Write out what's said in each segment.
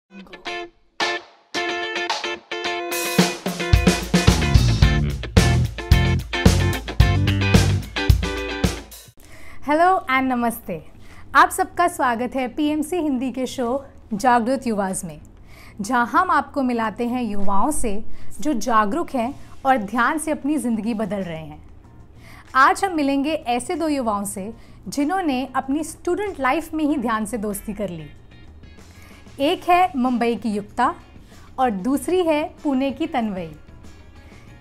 Hello and नमस्ते। आप सबका स्वागत है पीएमसी हिंदी के शो जागरूक युवाज में, जहां हम आपको मिलाते हैं युवाओं से जो जागरूक हैं और ध्यान से अपनी ज़िंदगी बदल रहे हैं। आज हम मिलेंगे ऐसे दो युवाओं से जिन्होंने अपनी स्टूडेंट लाइफ में ही ध्यान से दोस्ती कर ली। एक है मुंबई की युक्ता और दूसरी है पुणे की तन्वई।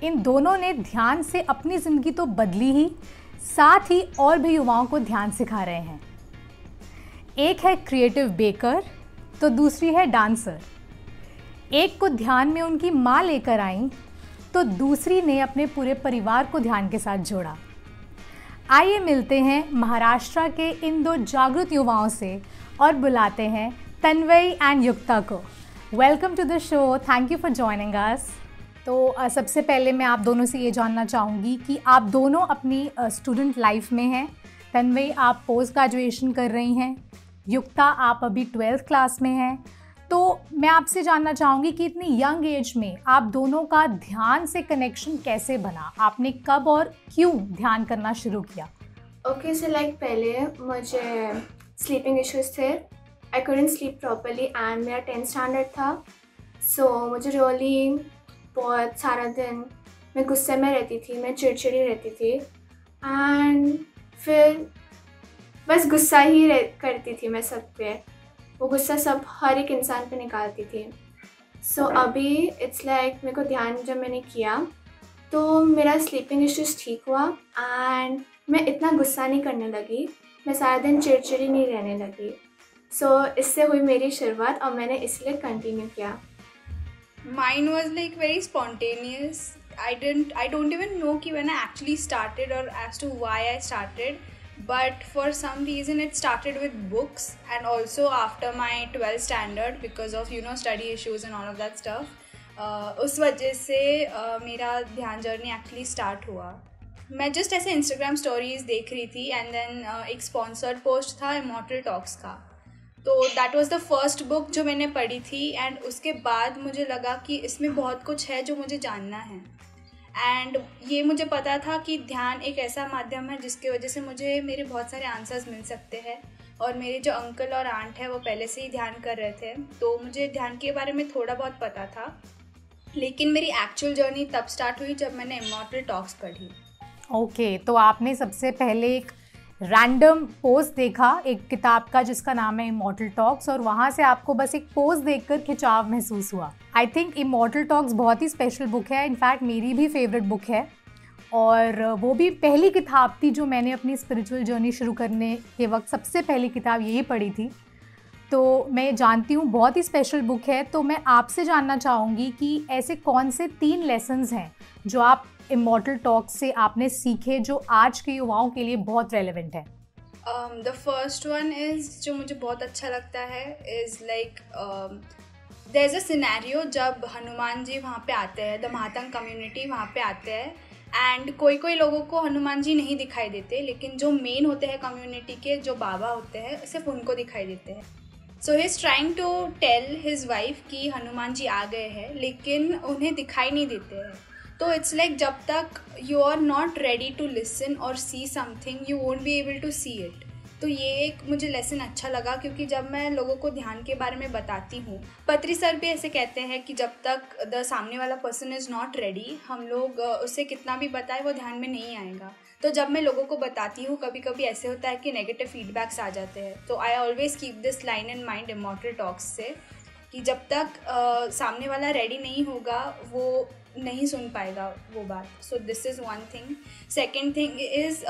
इन दोनों ने ध्यान से अपनी ज़िंदगी तो बदली ही, साथ ही और भी युवाओं को ध्यान सिखा रहे हैं। एक है क्रिएटिव बेकर तो दूसरी है डांसर। एक को ध्यान में उनकी माँ लेकर आई तो दूसरी ने अपने पूरे परिवार को ध्यान के साथ जोड़ा। आइए मिलते हैं महाराष्ट्र के इन दो जागरूक युवाओं से और बुलाते हैं तन्वई एंड युक्ता को। Welcome to the show, thank you for joining us. तो सबसे पहले मैं आप दोनों से ये जानना चाहूँगी कि आप दोनों अपनी स्टूडेंट लाइफ में हैं। तन्वई, आप पोस्ट ग्रेजुएशन कर रही हैं, युक्ता आप अभी 12th क्लास में हैं। तो मैं आपसे जानना चाहूँगी कि इतनी यंग एज में आप दोनों का ध्यान से कनेक्शन कैसे बना? आपने कब और क्यों ध्यान करना शुरू किया? ओके, सो पहले मुझे स्लीपिंग इश्यूज थे। आई couldn't स्लीप प्रॉपरली एंड मेरा 10th स्टैंडर्ड था। सो मुझे रियली बहुत सारा दिन मैं गुस्से में रहती थी, मैं चिड़चिड़ी रहती थी एंड फिर बस गुस्सा ही करती थी मैं सब पे। वो गुस्सा सब हर एक इंसान पे निकालती थी। सो अभी इट्स लाइक मेरे को ध्यान जब मैंने किया तो मेरा स्लीपिंग इश्यूज ठीक हुआ एंड मैं इतना गुस्सा नहीं करने लगी, मैं सारा दिन चिड़चिड़ी नहीं रहने लगी। सो इससे हुई मेरी शुरुआत और मैंने इसलिए कंटिन्यू किया। Mine was like very spontaneous. I don't even know ki when I actually started or as to why I started, but for some reason it started with books and also after my 12th standard because of study issues and all of that stuff. उस वजह से मेरा ध्यान journey actually start हुआ। मैं just ऐसे Instagram stories देख रही थी एंड देन एक स्पॉन्सर्ड पोस्ट था इमॉर्टल टॉक्स का, तो that was the first book जो मैंने पढ़ी थी एंड उसके बाद मुझे लगा कि इसमें बहुत कुछ है जो मुझे जानना है। एंड ये मुझे पता था कि ध्यान एक ऐसा माध्यम है जिसकी वजह से मुझे मेरे बहुत सारे आंसर्स मिल सकते हैं। और मेरे जो अंकल और आंट है वो पहले से ही ध्यान कर रहे थे, तो मुझे ध्यान के बारे में थोड़ा बहुत पता था। लेकिन मेरी एक्चुअल जर्नी तब स्टार्ट हुई जब मैंने इमॉर्टल टॉक्स पढ़ी। ओके, तो आपने सबसे पहले एक रैंडम पोस्ट देखा एक किताब का जिसका नाम है इमॉर्टल टॉक्स, और वहाँ से आपको बस एक पोस्ट देखकर खिंचाव महसूस हुआ। आई थिंक इमॉर्टल टॉक्स बहुत ही स्पेशल बुक है, इनफैक्ट मेरी भी फेवरेट बुक है और वो भी पहली किताब थी जो मैंने अपनी स्पिरिचुअल जर्नी शुरू करने के वक्त सबसे पहली किताब यही पढ़ी थी। तो मैं जानती हूँ बहुत ही स्पेशल बुक है। तो मैं आपसे जानना चाहूँगी कि ऐसे कौन से 3 लेसन्स हैं जो आप इमॉर्टल टॉक्स से आपने सीखे जो आज के युवाओं के लिए बहुत रेलेवेंट है? द फर्स्ट वन इज़ जो मुझे बहुत अच्छा लगता है is like there is a scenario जब हनुमान जी वहाँ पे आते हैं, द महातंग कम्युनिटी वहाँ पे आते हैं एंड कोई लोगों को हनुमान जी नहीं दिखाई देते, लेकिन जो मेन होते हैं कम्युनिटी के जो बाबा होते हैं सिर्फ उनको दिखाई देते हैं। So he is trying to tell his wife कि हनुमान जी आ गए हैं, लेकिन उन्हें दिखाई नहीं देते हैं। तो इट्स लाइक जब तक you are not ready to listen और see something you won't be able to see it. तो ये एक मुझे लेसन अच्छा लगा, क्योंकि जब मैं लोगों को ध्यान के बारे में बताती हूँ, पत्री सर भी ऐसे कहते हैं कि जब तक द सामने वाला पर्सन इज़ नॉट रेडी, हम लोग उसे कितना भी बताए वो ध्यान में नहीं आएगा। तो जब मैं लोगों को बताती हूँ कभी कभी ऐसे होता है कि नेगेटिव फीडबैक्स आ जाते हैं, तो I always keep this line in mind immortal talks से कि जब तक सामने वाला रेडी नहीं होगा वो नहीं सुन पाएगा वो बात। So this is one thing. Second thing is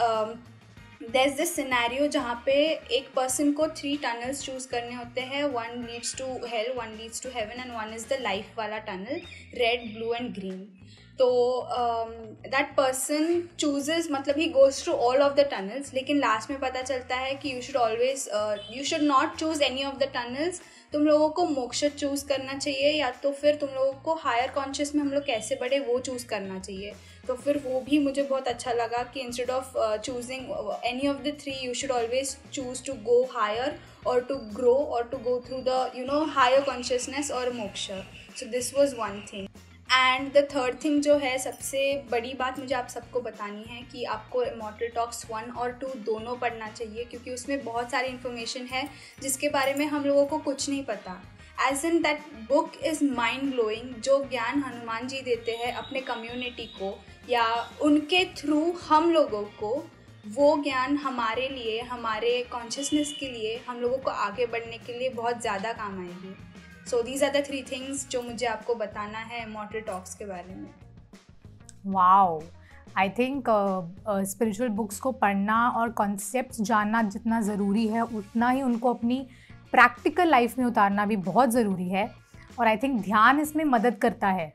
there is this scenario जहाँ पे एक पर्सन को 3 टनल्स चूज़ करने होते हैं। 1 leads to hell, 1 leads to heaven and 1 is the life वाला tunnel, red, blue and green. तो दैट पर्सन चूजेस, मतलब he goes through all of the tunnels, लेकिन लास्ट में पता चलता है कि you should not choose any of the tunnels. तुम लोगों को मोक्ष चूज़ करना चाहिए या तो फिर तुम लोगों को हायर कॉन्शियस में हम लोग कैसे बढ़े वो चूज़ करना चाहिए। तो फिर वो भी मुझे बहुत अच्छा लगा कि instead of choosing any of the three you should always choose to go higher और टू ग्रो और to go through the higher consciousness और moksha. So this was one thing. And the third thing जो है, सबसे बड़ी बात मुझे आप सबको बतानी है कि आपको इमॉर्टल टॉक्स 1 और 2 दोनों पढ़ना चाहिए, क्योंकि उसमें बहुत सारी इन्फॉर्मेशन है जिसके बारे में हम लोगों को कुछ नहीं पता. As in that book is mind blowing. जो ज्ञान हनुमान जी देते हैं अपने कम्युनिटी को या उनके थ्रू हम लोगों को, वो ज्ञान हमारे लिए, हमारे कॉन्शियसनेस के लिए, हम लोगों को आगे बढ़ने के लिए बहुत ज़्यादा काम आएगी. So these are the 3 things जो मुझे आपको बताना है इमॉर्टल टॉक्स के बारे में. Wow, I think spiritual books को पढ़ना और कॉन्सेप्ट्स जानना जितना ज़रूरी है, उतना ही उनको अपनी प्रैक्टिकल लाइफ में उतारना भी बहुत ज़रूरी है. और आई थिंक ध्यान इसमें मदद करता है.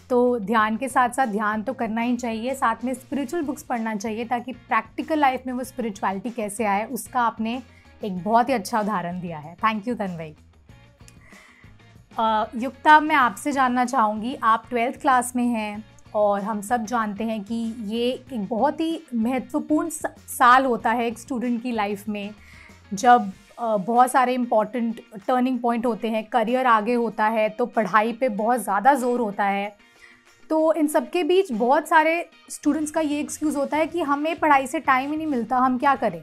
तो ध्यान के साथ साथ ध्यान तो करना ही चाहिए, साथ में स्पिरिचुअल बुक्स पढ़ना चाहिए, ताकि प्रैक्टिकल लाइफ में वो स्पिरिचुअलिटी कैसे आए उसका आपने एक बहुत ही अच्छा उदाहरण दिया है. Thank you तन्वय. युक्ता, मैं आपसे जानना चाहूँगी, आप 12th क्लास में हैं और हम सब जानते हैं कि ये एक बहुत ही महत्वपूर्ण साल होता है एक स्टूडेंट की लाइफ में, जब बहुत सारे इम्पॉर्टेंट टर्निंग पॉइंट होते हैं, करियर आगे होता है, तो पढ़ाई पे बहुत ज़्यादा ज़ोर होता है. तो इन सब के बीच बहुत सारे स्टूडेंट्स का ये एक्सक्यूज़ होता है कि हमें पढ़ाई से टाइम ही नहीं मिलता, हम क्या करें.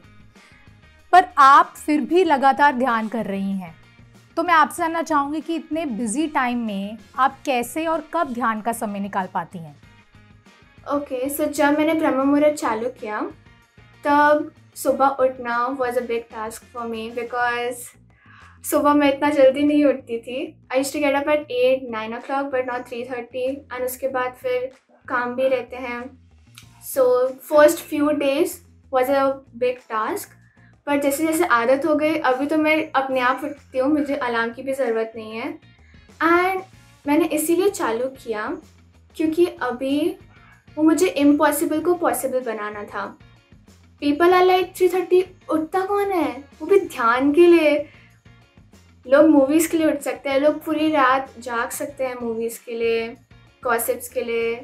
पर आप फिर भी लगातार ध्यान कर रही हैं. तो मैं आपसे जानना चाहूँगी कि इतने बिजी टाइम में आप कैसे और कब ध्यान का समय निकाल पाती हैं? ओके, सो जब मैंने ब्रह्म मुहूर्त चालू किया तब सुबह उठना was a big task for me, because सुबह मैं इतना जल्दी नहीं उठती थी. I used to get up at 8-9 o'clock but not 3:30. And उसके बाद फिर काम भी रहते हैं. So first few days was a big task, पर जैसे जैसे आदत हो गई, अभी तो मैं अपने आप उठती हूँ, मुझे अलार्म की भी ज़रूरत नहीं है. एंड मैंने इसीलिए चालू किया क्योंकि अभी वो मुझे इम्पॉसिबल को पॉसिबल बनाना था. पीपल आर लाइक 3:30 उठता कौन है, वो भी ध्यान के लिए. लोग मूवीज़ के लिए उठ सकते हैं, लोग पूरी रात जाग सकते हैं मूवीज़ के लिए, गॉसिप्स के लिए,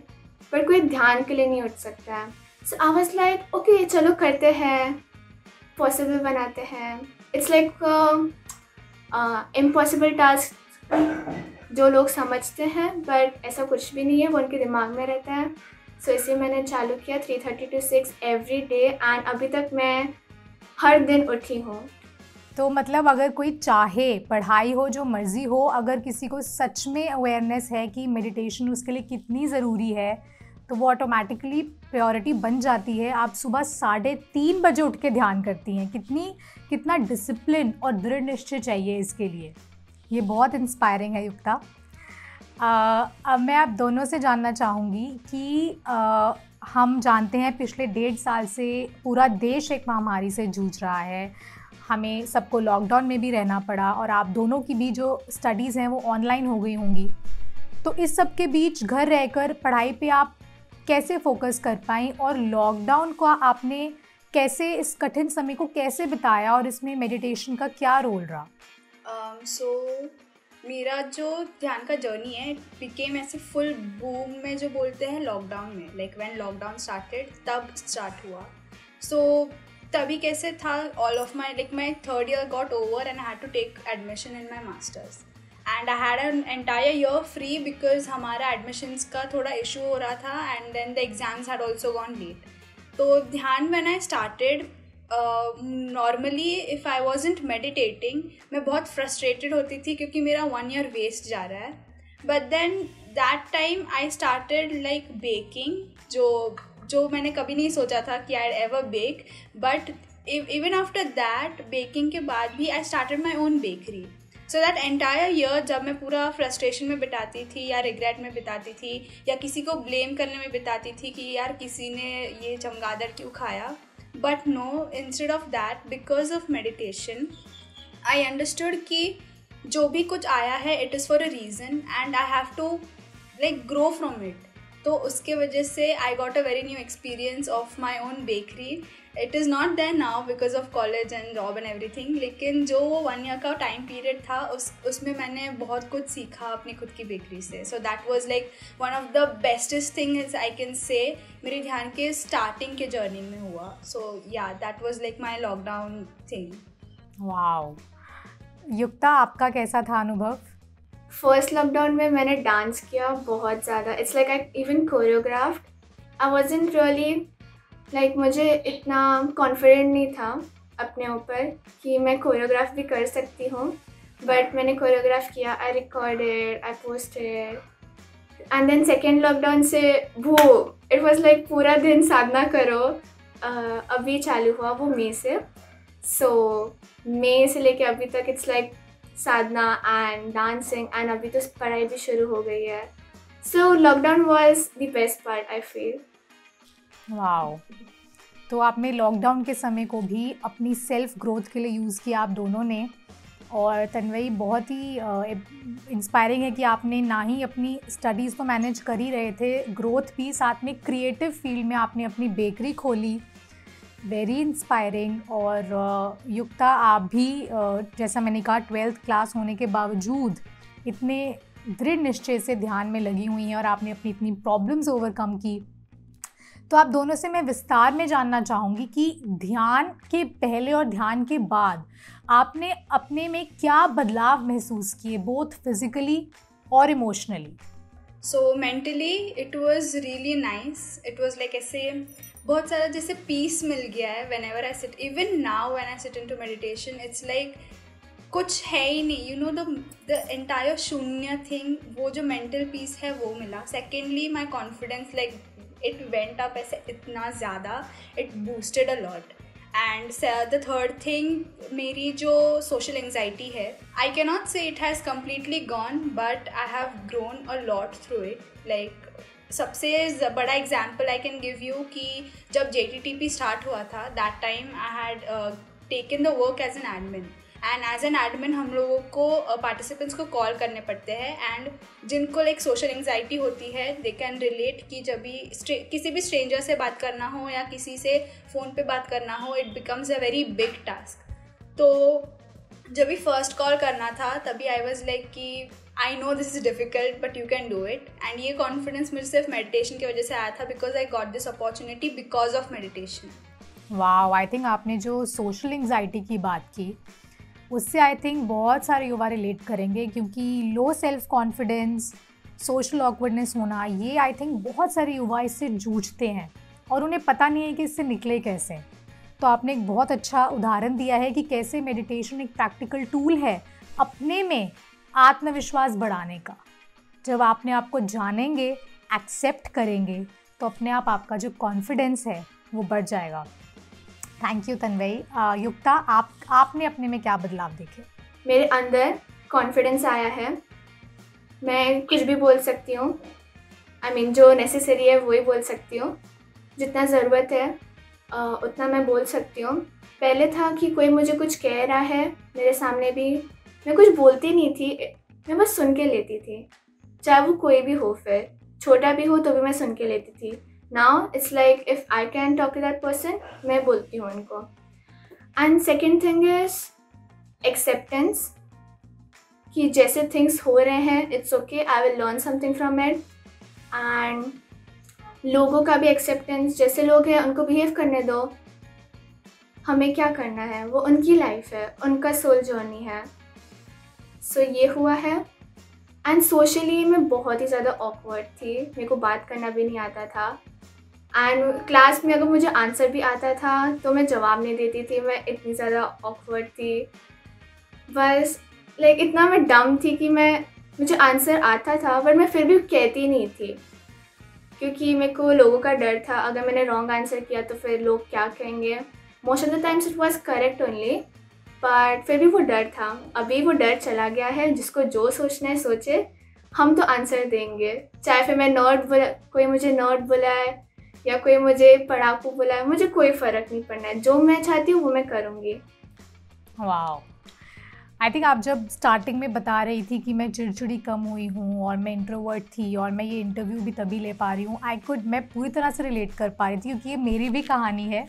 पर कोई ध्यान के लिए नहीं उठ सकता है. सो आई वाज लाइक ओके, चलो करते हैं, पॉसिबल बनाते हैं. इट्स लाइक इम्पॉसिबल टास्क जो लोग समझते हैं, बट ऐसा कुछ भी नहीं है, वो उनके दिमाग में रहता है. सो इसे मैंने चालू किया 3:30 to 6 एवरी डे, एंड अभी तक मैं हर दिन उठी हूँ. तो मतलब अगर कोई चाहे, पढ़ाई हो जो मर्ज़ी हो, अगर किसी को सच में अवेयरनेस है कि मेडिटेशन उसके लिए कितनी ज़रूरी है, तो वो ऑटोमेटिकली प्रायोरिटी बन जाती है. आप सुबह 3:30 बजे उठ के ध्यान करती हैं. कितना डिसिप्लिन और दृढ़ निश्चय चाहिए इसके लिए. ये बहुत इंस्पायरिंग है युक्ता. अब मैं आप दोनों से जानना चाहूँगी कि हम जानते हैं पिछले 1.5 साल से पूरा देश एक महामारी से जूझ रहा है. हमें सबको लॉकडाउन में भी रहना पड़ा और आप दोनों की भी जो स्टडीज़ हैं वो ऑनलाइन हो गई होंगी. तो इस सब के बीच घर रहकर पढ़ाई पे आप कैसे फोकस कर पाई, और लॉकडाउन को आपने कैसे, इस कठिन समय को कैसे बिताया, और इसमें मेडिटेशन का क्या रोल रहा? सो मेरा जो ध्यान का जर्नी है बिकेम ऐसे फुल बूम में जो बोलते हैं लॉकडाउन में, लाइक व्हेन लॉकडाउन स्टार्टेड तब स्टार्ट हुआ. सो तभी कैसे था, all of my like my 3rd year got over and I had to take admission in my masters. And I had an entire year free because हमारा admissions का थोड़ा issue हो रहा था, and then the exams had also gone late. तो ध्यान when I started, normally if I wasn't meditating, मैं बहुत फ्रस्ट्रेटेड होती थी क्योंकि मेरा 1 year वेस्ट जा रहा है. But then that time I started like baking, जो मैंने कभी नहीं सोचा था कि I ever bake. But even after that, baking के बाद भी I started my own bakery. So that entire year जब मैं पूरा फ्रस्ट्रेशन में बिताती थी या रिग्रेट में बिताती थी या किसी को ब्लेम करने में बिताती थी कि यार किसी ने ये चमगादड़ क्यों खाया, but no, instead of that, because of meditation I understood कि जो भी कुछ आया है it is for a reason and I have to like grow from it. तो उसके वजह से I got a very new experience of my own bakery it is not there now because of college and job and everything, लेकिन जो 1 year का time period था उसमें मैंने बहुत कुछ सीखा अपनी खुद की बेकरी से. So that was like one of the bestest thing is I can say मेरे ध्यान के स्टार्टिंग के जर्नी में हुआ. So yeah that was like my lockdown thing. Wow. Yukta, आपका कैसा था अनुभव? फर्स्ट लॉकडाउन में मैंने डांस किया बहुत ज़्यादा. It's like I even choreographed. I wasn't really like मुझे इतना कॉन्फिडेंट नहीं था अपने ऊपर कि मैं कोरियोग्राफ भी कर सकती हूँ, बट मैंने कोरियोग्राफ किया. I recorded, I posted. And then second lockdown से वो इट वाज लाइक पूरा दिन साधना करो. अभी चालू हुआ वो मई से. सो मई से लेके अभी तक it's like Sadhana and dancing, and अभी तो पढ़ाई भी शुरू हो गई है. So lockdown was the best part I feel. Wow. तो आपने लॉकडाउन के समय को भी अपनी सेल्फ ग्रोथ के लिए यूज़ किया आप दोनों ने. और तन्वई, बहुत ही इंस्पायरिंग है कि आपने ना ही अपनी स्टडीज़ तो मैनेज कर ही रहे थे, ग्रोथ भी, साथ में क्रिएटिव फील्ड में आपने अपनी बेकरी खोली. Very inspiring. और युक्ता, आप भी जैसा मैंने कहा 12th क्लास होने के बावजूद इतने दृढ़ निश्चय से ध्यान में लगी हुई हैं और आपने अपनी इतनी प्रॉब्लम्स ओवरकम की. तो आप दोनों से मैं विस्तार में जानना चाहूँगी कि ध्यान के पहले और ध्यान के बाद आपने अपने में क्या बदलाव महसूस किए, बोथ फिजिकली और emotionally. So mentally it was really nice. It was like ऐसे बहुत सारा जैसे पीस मिल गया है. Whenever I sit, even now when I sit into meditation, it's like कुछ है ही नहीं, यू नो, द एंटायर शून्य थिंग. वो जो मेंटल पीस है वो मिला. Secondly my confidence like it went up ऐसे इतना ज़्यादा, it boosted a lot. And the third thing, मेरी जो social anxiety है, I cannot say it has completely gone, but I have grown a lot through it. Like सबसे बड़ा example I can give you कि जब JTTP start हुआ था, that time I had taken the work as an admin. And as an admin हम लोगों को participants को कॉल करने पड़ते हैं. एंड जिनको लाइक सोशल एंग्जाइटी होती है, दे कैन रिलेट कि जब भी किसी भी स्ट्रेंजर से बात करना हो या किसी से फ़ोन पे बात करना हो, it becomes a very big task. तो जब भी फर्स्ट कॉल करना था तभी आई वॉज लाइक कि I know this is difficult but you can do it. And ये कॉन्फिडेंस मुझे सिर्फ मेडिटेशन की वजह से आया था, because I got this opportunity because of meditation. वाह. आई थिंक आपने जो सोशल एंग्जाइटी की बात की उससे आई थिंक बहुत सारे युवा रिलेट करेंगे, क्योंकि low self confidence, social awkwardness होना, ये आई थिंक बहुत सारे युवा इससे जूझते हैं और उन्हें पता नहीं है कि इससे निकले कैसे. तो आपने एक बहुत अच्छा उदाहरण दिया है कि कैसे मेडिटेशन एक प्रैक्टिकल टूल है अपने में आत्मविश्वास बढ़ाने का. जब आपने आपको जानेंगे, एक्सेप्ट करेंगे, तो अपने आप आपका जो कॉन्फिडेंस है वो बढ़ जाएगा. Thank you तन्वई. युक्ता, आपने अपने में क्या बदलाव देखे? मेरे अंदर कॉन्फिडेंस आया है. मैं कुछ भी बोल सकती हूँ. आई मीन जो नेसेसरी है वही बोल सकती हूँ. जितना ज़रूरत है उतना मैं बोल सकती हूँ. पहले था कि कोई मुझे कुछ कह रहा है मेरे सामने भी, मैं कुछ बोलती नहीं थी, मैं बस सुन के लेती थी. चाहे वो कोई भी हो, फिर छोटा भी हो तो भी मैं सुन के लेती थी. Now it's like if I can talk to that person, मैं बोलती हूँ उनको. And second thing is acceptance, कि जैसे things हो रहे हैं it's okay, I will learn something from it. And लोगों का भी acceptance, जैसे लोग हैं उनको behave करने दो. हमें क्या करना है, वो उनकी life है, उनका soul journey है. So ये हुआ है. एंड सोशली मैं बहुत ही ज़्यादा ऑकवर्ड थी. मेरे को बात करना भी नहीं आता था. एंड क्लास में अगर मुझे आंसर भी आता था तो मैं जवाब नहीं देती थी. मैं इतनी ज़्यादा ऑकवर्ड थी. बस लाइक इतना मैं डम थी कि मुझे आंसर आता था पर मैं फिर भी कहती नहीं थी, क्योंकि मेरे को लोगों का डर था. अगर मैंने रॉन्ग आंसर किया तो फिर लोग क्या कहेंगे. Most of the times it was correct only, but फिर भी वो डर था. अभी वो डर चला गया है. जिसको जो सोचना है सोचे, हम तो आंसर देंगे. चाहे फिर मैं नर्ड कोई मुझे नर्ड बुलाए या कोई मुझे पढ़ाकू बुलाए, मुझे कोई फ़र्क नहीं पड़ना है. जो मैं चाहती हूँ वो मैं करूँगी. वाह. आई थिंक आप जब स्टार्टिंग में बता रही थी कि मैं चिड़चिड़ी कम हुई हूँ और मैं इंट्रोवर्ट थी और मैं ये इंटरव्यू भी तभी ले पा रही हूँ, मैं पूरी तरह से रिलेट कर पा रही थी, क्योंकि ये मेरी भी कहानी है.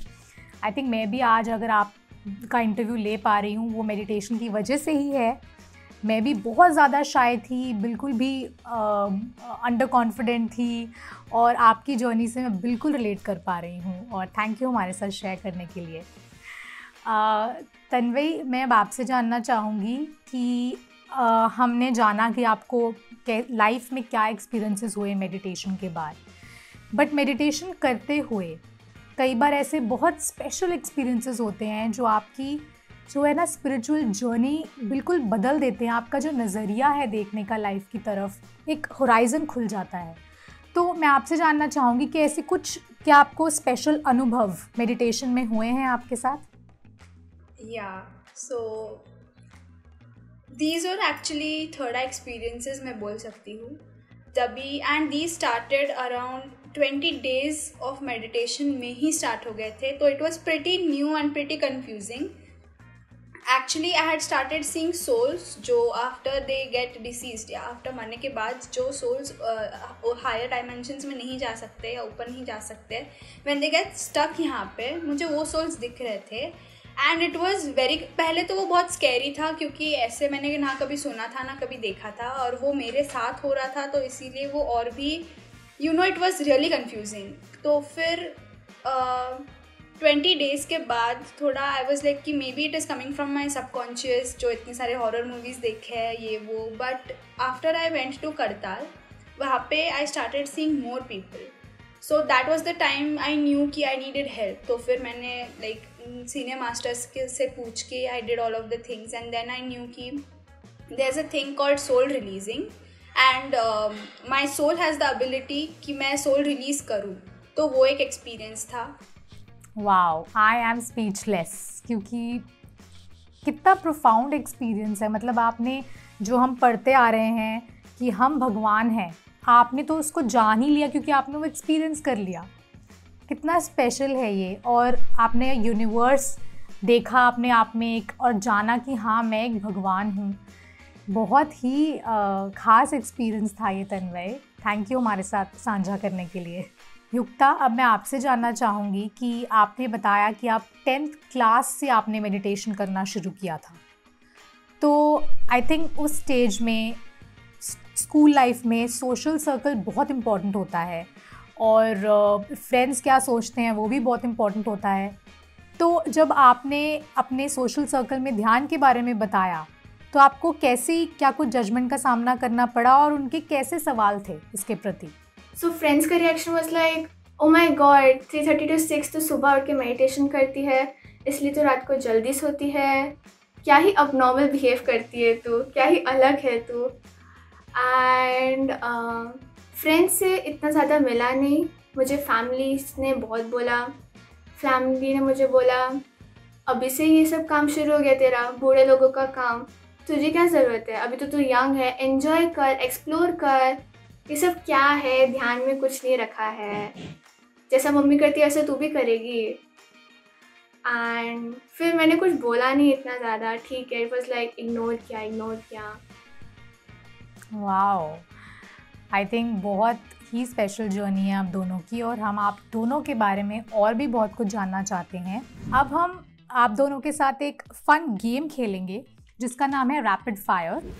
आई थिंक मैं भी आज अगर आपका इंटरव्यू ले पा रही हूँ वो मेडिटेशन की वजह से ही है। मैं भी बहुत ज़्यादा शाय थी, बिल्कुल भी अंडर कॉन्फिडेंट थी, और आपकी जर्नी से मैं बिल्कुल रिलेट कर पा रही हूँ, और थैंक यू हमारे साथ शेयर करने के लिए। तन्वी, मैं अब आपसे जानना चाहूँगी कि हमने जाना कि आपको लाइफ में क्या एक्सपीरियंसेस हुए मेडिटेशन के बाद, बट मेडिटेशन करते हुए कई बार ऐसे बहुत स्पेशल एक्सपीरियंसेस होते हैं जो आपकी जो है ना स्पिरिचुअल जर्नी बिल्कुल बदल देते हैं। आपका जो नज़रिया है देखने का लाइफ की तरफ, एक होराइज़न खुल जाता है। तो मैं आपसे जानना चाहूँगी कि ऐसे कुछ क्या आपको स्पेशल अनुभव मेडिटेशन में हुए हैं आपके साथ? So these are actually third experiences मैं बोल सकती हूँ तभी, and they started around 20 days of meditation में ही स्टार्ट हो गए थे। तो it was pretty new and pretty confusing. Actually I had started seeing souls जो आफ्टर दे गेट डिसीज्ड या आफ्टर मरने के बाद जो सोल्स हायर डायमेंशंस में नहीं जा सकते या ऊपर नहीं जा सकते, व्हेन दे गेट स्टक यहाँ पे, मुझे वो सोल्स दिख रहे थे। एंड इट वॉज़ वेरी, पहले तो वो बहुत स्कैरी था क्योंकि ऐसे मैंने ना कभी सुना था ना कभी देखा था, और वो मेरे साथ हो रहा था, तो इसीलिए वो और भी इट वॉज़ रियली कन्फ्यूजिंग। तो फिर 20 days के बाद थोड़ा आई वॉज लाइक कि maybe it is coming from my subconscious, जो इतने सारे हॉरर मूवीज़ देखे हैं ये वो। But after I went to Kartal, वहाँ पे I started seeing more people, so that was the time I knew कि आई नीडेड हेल्प। तो फिर मैंने लाइक सीनियर मास्टर्स से पूछ के I did all of the things, and then I knew कि there is a thing called soul releasing, and my soul has the ability कि मैं सोल रिलीज़ करूँ। तो वो एक एक्सपीरियंस था। वाओ, आई एम स्पीचलेस, क्योंकि कितना प्रोफाउंड एक्सपीरियंस है। मतलब आपने जो हम पढ़ते आ रहे हैं कि हम भगवान हैं, आपने तो उसको जान ही लिया क्योंकि आपने वो एक्सपीरियंस कर लिया। कितना स्पेशल है ये, और आपने यूनिवर्स देखा अपने आप में एक, और जाना कि हाँ मैं एक भगवान हूँ। बहुत ही ख़ास एक्सपीरियंस था ये तन्वी, थैंक यू हमारे साथ साझा करने के लिए। युक्ता, अब मैं आपसे जानना चाहूँगी कि आपने बताया कि आप 10th क्लास से आपने मेडिटेशन करना शुरू किया था, तो आई थिंक उस स्टेज में स्कूल लाइफ में सोशल सर्कल बहुत इम्पॉर्टेंट होता है, और फ्रेंड्स क्या सोचते हैं वो भी बहुत इम्पॉर्टेंट होता है। तो जब आपने अपने सोशल सर्कल में ध्यान के बारे में बताया, तो आपको क्या कुछ जजमेंट का सामना करना पड़ा, और उनके कैसे सवाल थे इसके प्रति? सो फ्रेंड्स का reaction was like, oh my God, 3:30 to 6 तो सुबह उठ के मेडिटेशन करती है, इसलिए तो रात को जल्दी सोती है, क्या ही अबनॉर्मल बिहेव करती है तू, क्या ही अलग है तू। एंड फ्रेंड्स से इतना ज़्यादा मिला नहीं, मुझे फैमिली ने बहुत बोला। फैमिली ने मुझे बोला, अभी से ये सब काम शुरू हो गया तेरा, बूढ़े लोगों का काम, तुझे क्या ज़रूरत है, अभी तो तू यंग है, एंजॉय कर, एक्सप्लोर कर, ये सब क्या है, ध्यान में कुछ नहीं रखा है, जैसा मम्मी करती है ऐसे तू भी करेगी। एंड फिर मैंने कुछ बोला नहीं इतना ज़्यादा, ठीक है, इट वॉज लाइक इग्नोर किया। वाओ, आई थिंक बहुत ही स्पेशल जर्नी है आप दोनों की, और हम आप दोनों के बारे में और भी बहुत कुछ जानना चाहते हैं। अब हम आप दोनों के साथ एक फन गेम खेलेंगे जिसका नाम है रैपिड फायर।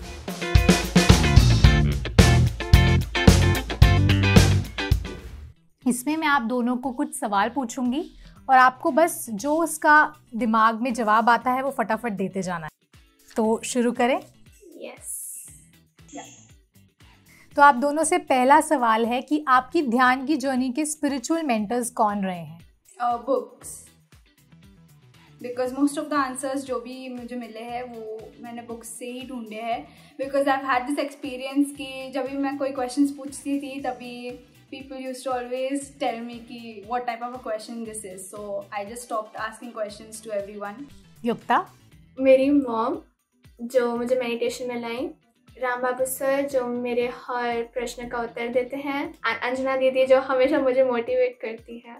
इसमें मैं आप दोनों को कुछ सवाल पूछूंगी, और आपको बस जो उसका दिमाग में जवाब आता है वो फटाफट देते जाना है। तो शुरू करें? यस। तो आप दोनों से पहला सवाल है कि आपकी ध्यान की जर्नी के स्पिरिचुअल मेंटर्स कौन रहे हैं? Books, because most of the answers जो भी मुझे मिले हैं वो मैंने बुक्स से ही ढूंढे हैं। Because I had this experience कि जब भी मैं कोई क्वेश्चंस पूछती थी तभी people used to always tell me कि what type of a question this is, so I just stopped asking questions to everyone. युक्ता? मेरी मॉम जो मुझे मेडिटेशन में लाई, राम बाबू सर जो मेरे हर प्रश्न का उत्तर देते हैं, एंड अंजना दीदी जो हमेशा मुझे मोटिवेट करती है।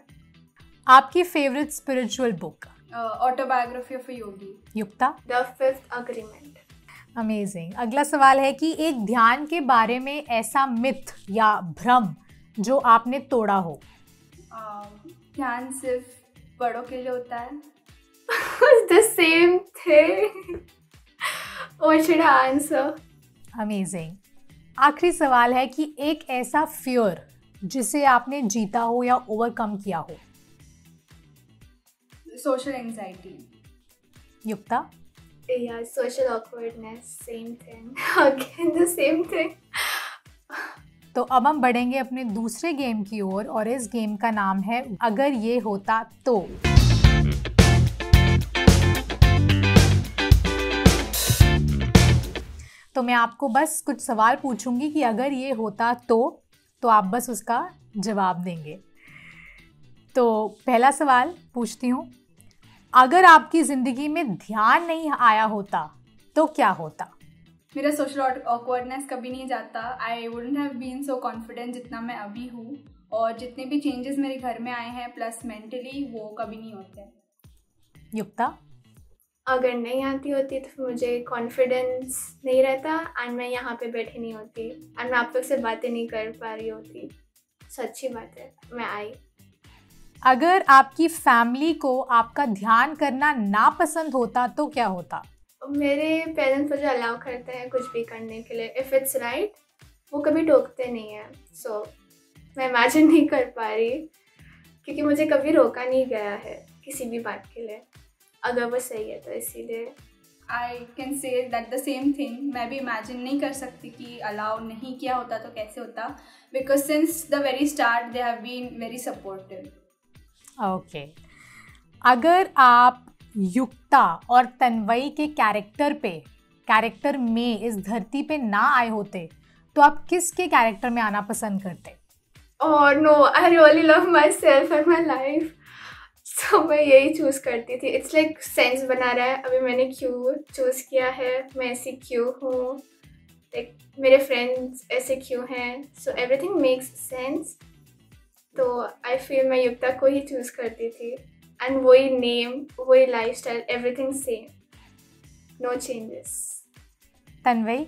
आपकी favourite spiritual book? Autobiography of a Yogi. Yukta? The fifth agreement. Amazing. अगला सवाल है कि एक ध्यान के बारे में ऐसा मिथ या भ्रम जो आपने तोड़ा हो? ध्यान सिर्फ बड़ों के लिए होता है। The same thing. What should I answer? Amazing. आखिरी सवाल है कि एक ऐसा फियर जिसे आपने जीता हो या ओवरकम किया हो। Social anxiety. Yukta? Yeah, social awkwardness, same thing. Again, the same thing. तो अब हम बढ़ेंगे अपने दूसरे गेम की ओर और इस गेम का नाम है अगर ये होता तो। तो मैं आपको बस कुछ सवाल पूछूंगी कि अगर ये होता तो आप बस उसका जवाब देंगे। तो पहला सवाल पूछती हूँ, अगर आपकी ज़िंदगी में ध्यान नहीं आया होता तो क्या होता? मेरा सोशल ऑकवर्डनेस कभी नहीं जाता। I wouldn't have been so confident जितना मैं अभी हूँ, और जितने भी चेंजेस मेरे घर में आए हैं प्लस मेंटली, वो कभी नहीं होते। युक्ता? अगर नहीं आती होती तो मुझे कॉन्फिडेंस नहीं रहता एंड मैं यहाँ पे बैठी नहीं होती एंड मैं आप लोग से बातें नहीं कर पा रही होती। सच्ची बात है, मैं आई। अगर आपकी फैमिली को आपका ध्यान करना ना पसंद होता तो क्या होता? मेरे पेरेंट्स मुझे अलाउ करते हैं कुछ भी करने के लिए, इफ़ इट्स राइट। वो कभी टोकते नहीं हैं। सो मैं इमेजिन नहीं कर पा रही, क्योंकि मुझे कभी रोका नहीं गया है किसी भी बात के लिए, अगर वो सही है तो। इसीलिए I can say that the same thing. मैं भी इमेजिन नहीं कर सकती कि अलाउ नहीं किया होता तो कैसे होता, because since the very start they have been very supportive. Okay. अगर आप युक्ता और तन्वई के कैरेक्टर में इस धरती पे ना आए होते तो आप किसके कैरेक्टर में आना पसंद करते? और no, I really love myself and my life, so मैं यही चूज़ करती थी। इट्स लाइक सेंस बना रहा है अभी मैंने क्यों चूज़ किया है, मैं ऐसी क्यों हूँ, लाइक मेरे फ्रेंड्स ऐसे क्यों हैं, सो एवरीथिंग मेक्स सेंस। तो आई फील मैं युक्ता को ही चूज़ करती थी एंड वही नेम, वही lifestyle, everything same, no changes. Tanvi?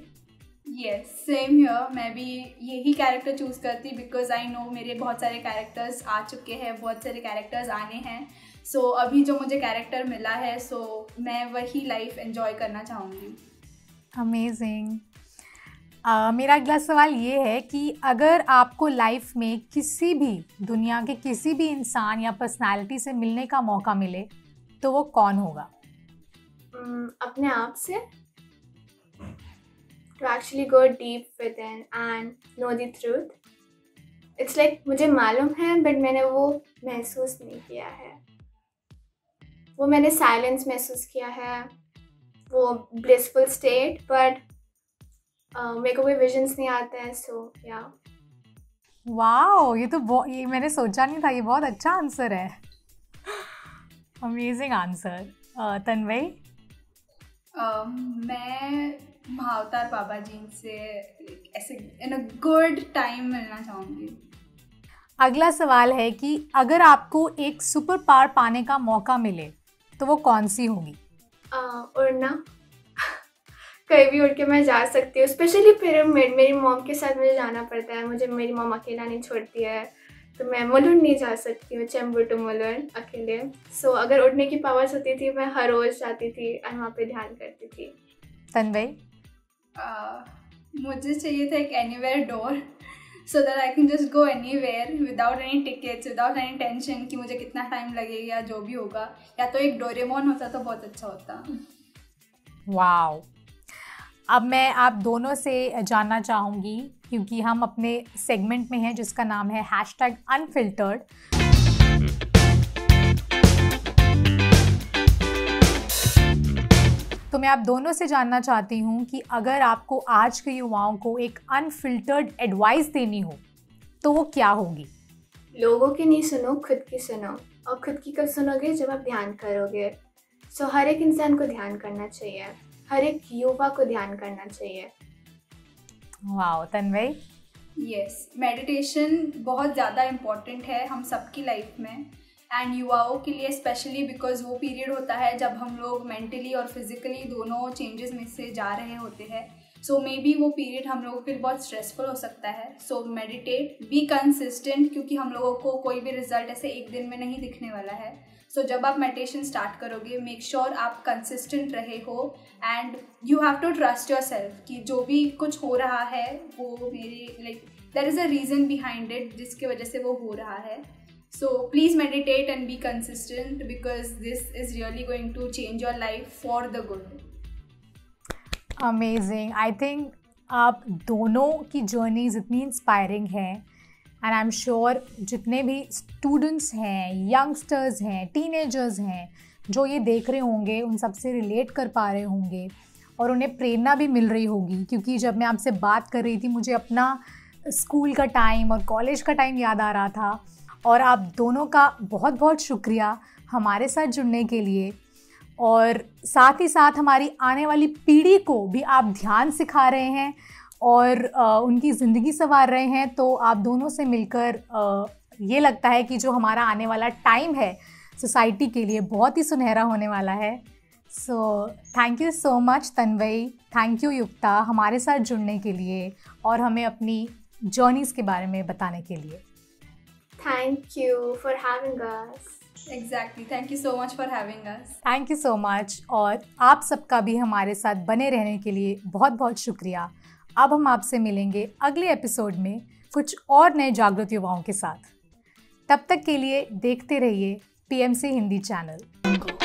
Yes, same here. मैं भी यही कैरेक्टर चूज़ करती बिकॉज आई नो मेरे बहुत सारे कैरेक्टर्स आ चुके हैं, बहुत सारे कैरेक्टर्स आने हैं। सो अभी जो मुझे कैरेक्टर मिला है, सो मैं वही लाइफ एंजॉय करना चाहूँगी। अमेजिंग। मेरा अगला सवाल ये है कि अगर आपको लाइफ में किसी भी दुनिया के किसी भी इंसान या पर्सनालिटी से मिलने का मौका मिले तो वो कौन होगा? अपने आप से, to actually go deep within and know the truth. It's like मुझे मालूम है बट मैंने वो महसूस नहीं किया है। वो मैंने साइलेंस महसूस किया है, वो ब्लिसफुल स्टेट, बट मेरे को कोई विजन्स नहीं आते हैं। सो या वाओ, ये मैंने सोचा नहीं था। ये बहुत अच्छा आंसर है। Amazing answer. तन्वई? मैं महाअवतार बाबा जी से ऐसे इन अ गुड टाइम मिलना चाहूँगी। अगला सवाल है कि अगर आपको एक सुपर पावर पाने का मौका मिले तो वो कौन सी होगी? उड़ना। कहीं भी उड़ के मैं जा सकती हूँ, स्पेशली पिरामिड। मेरी मॉम के साथ मुझे जाना पड़ता है, मेरी मॉम अकेला नहीं छोड़ती है, तो मैं मुलुंड नहीं जा सकती हूँ, चेंबूर टू मुलुंड अकेले। सो अगर उड़ने की पावर्स होती थी मैं हर रोज़ जाती थी और वहाँ पे ध्यान करती थी। तन्वई? मुझे चाहिए था एक anywhere door, so that I can just go anywhere without any tickets, without any tension कि मुझे कितना टाइम लगेगा या जो भी होगा। या तो एक डोरेमोन होता तो बहुत अच्छा होता। वाओ। अब मैं आप दोनों से जानना चाहूँगी, क्योंकि हम अपने सेगमेंट में हैं जिसका नाम है #अनफिल्टर्ड। तो मैं आप दोनों से जानना चाहती हूँ कि अगर आपको आज के युवाओं को एक अनफिल्टर्ड एडवाइस देनी हो तो वो क्या होगी? लोगों की नहीं सुनो, खुद की सुनो। और खुद की कब सुनोगे? जब आप ध्यान करोगे। सो हर एक इंसान को ध्यान करना चाहिए, हर एक युवा को ध्यान करना चाहिए। वाओ। तन्वई? यस, मेडिटेशन बहुत ज़्यादा इम्पॉर्टेंट है हम सबकी लाइफ में, एंड युवाओं के लिए स्पेशली बिकॉज वो पीरियड होता है जब हम लोग मेंटली और फिजिकली दोनों चेंजेस में से जा रहे होते हैं। सो मे बी वो पीरियड हम लोगों के लिए बहुत स्ट्रेसफुल हो सकता है। सो मेडिटेट, बी कंसिस्टेंट, क्योंकि हम लोगों को कोई भी रिजल्ट ऐसे एक दिन में नहीं दिखने वाला है। सो जब आप मेडिटेशन स्टार्ट करोगे मेक श्योर आप कंसिस्टेंट रहे हो and you have to trust yourself कि जो भी कुछ हो रहा है वो मेरी like there is a reason behind it जिसकी वजह से वो हो रहा है. So please meditate and be consistent because this is really going to change your life for the good. Amazing. I think आप दोनों की जर्नीज इतनी इंस्पायरिंग है एंड आई एम श्योर जितने भी स्टूडेंट्स हैं, यंगस्टर्स हैं, टीनेजर्स हैं जो ये देख रहे होंगे उन सब से रिलेट कर पा रहे होंगे और उन्हें प्रेरणा भी मिल रही होगी. क्योंकि जब मैं आपसे बात कर रही थी मुझे अपना स्कूल का टाइम और कॉलेज का टाइम याद आ रहा था. और आप दोनों का बहुत बहुत शुक्रिया हमारे साथ जुड़ने के लिए और साथ ही साथ हमारी आने वाली पीढ़ी को भी आप ध्यान सिखा रहे हैं और उनकी ज़िंदगी संवार रहे हैं. तो आप दोनों से मिलकर ये लगता है कि जो हमारा आने वाला टाइम है सोसाइटी के लिए बहुत ही सुनहरा होने वाला है. So thank you so much Tanvi, thank you Yukta हमारे साथ जुड़ने के लिए और हमें अपनी जर्नीज़ के बारे में बताने के लिए. Thank you for having us. Exactly. Thank you so much for having us. Thank you so much और आप सबका भी हमारे साथ बने रहने के लिए बहुत बहुत शुक्रिया. अब हम आपसे मिलेंगे अगले एपिसोड में कुछ और नए जागरूक युवाओं के साथ. तब तक के लिए देखते रहिए PMC हिंदी चैनल.